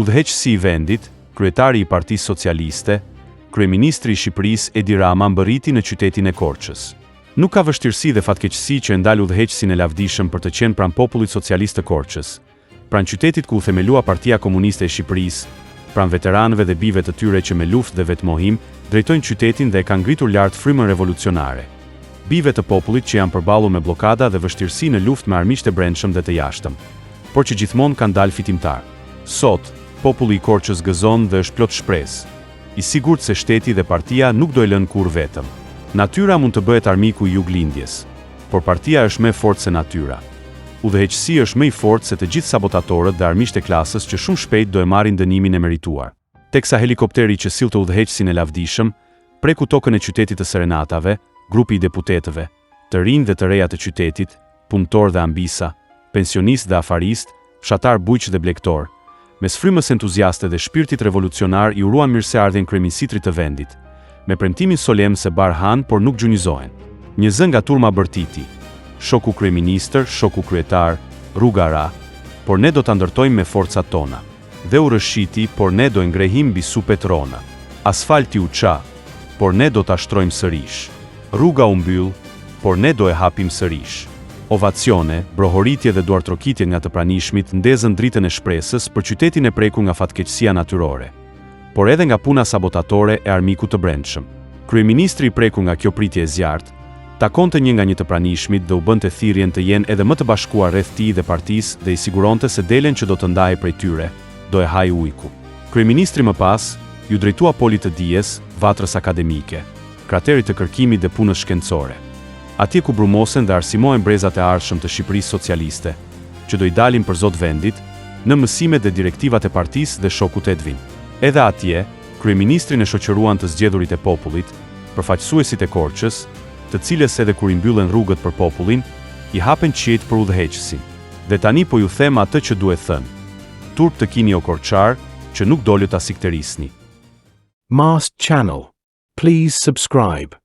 Udhëheqësi i vendit, kryetari i Partisë Socialiste, kryeministri i Shqipërisë Edi Rama mbërriti në qytetin e Korçës. Nuk ka vështirësi dhe fatkeqësi që e ndal udhëheqësin e lavdishëm për të qenë pranë popullit socialist të Korçës, pranë qytetit ku u themelua Partia Komuniste e Shqipërisë, pranë veteranëve dhe bijve të tyre që me luftë dhe vetmohim drejtojnë qytetin dhe e kanë ngritur lart frymën revolucionare. Bijve të popullit që janë përballur me bllokada dhe vështirësi në luftë me armiqtë e brendshëm dhe të jashtëm, por që gjithmonë kanë dalë fitimtar. Sot, populli i Korçës gëzon dhe është plot shpresë, i sigurt se shteti dhe partia nuk do e lënë kurrë vetëm. Natyra mund të bëhet armiku i juglindjes, por partia është më e fortë se natyra. Udhëheqësia është më i fortë se të gjithë sabotatorët dhe armiqtë e klasës që shumë shpejt do e marrin dënimin e merituar. Teksa helikopteri që sillte udhëheqësin e lavdishëm preku tokën e qytetit të Serenatave, grupi i deputetëve, të rinj dhe të reja të qytetit, punëtor dhe ambisa, pensionist dhe afarist, fshatar bujq dhe blegtor, mes frymës entuziaste dhe shpirtit revolucionar i uruan mirëseardhjen kryeministrit të vendit, me premtimin solemn se barhan por nuk gjunizohen. Një zë nga turma bërtiti, shoku kryeministër, shoku kryetar, rruga ra, por ne do ta ndërtojmë me forcat tona. Dhe u rëshiti, por ne do e ngrehim mbi supet rona. Asfalti u ça, por ne do ta shtrojmë sërish. Rruga u mbyll, por ne do e hapim sërish. Ovacione, brohoritje dhe duartrokitje nga të pranishmit ndezën dritën e shpresës për qytetin e prekur nga fatkeqësia natyrore, por edhe nga puna sabotatore e armikut të brendshëm. Kryeministri i prekur nga kjo pritje e zjarrt, takonte një nga një të pranishmit dhe u bënte thirrjen të jenë edhe më të bashkuar rreth tij dhe partisë dhe i siguronte se delen që do të ndahej prej tyre, do e haj ujku. Kryeministri më pas ju drejtua polit të dijes, vatrës akademike, kraterit të kërkimit dhe punës shkencore. Atje ku brumosen dhe arsimohen brezat e ardhshëm të Shqipërisë socialiste, që do i dalin për zot vendit, në mësimet dhe direktivat e partisë dhe shokut Edvin. Edhe atje, kryeministrin e shoqëruan të zgjedhurit e popullit, përfaqësuesit e Korçës, të cilës edhe kur i mbyllen rrugët për popullin, i hapen qiejt për udhëheqësin. Dhe tani po ju them atë që duhet thënë. Turp të kini o korçar, që nuk dolu ta sikterisni. Mast Channel. Please subscribe.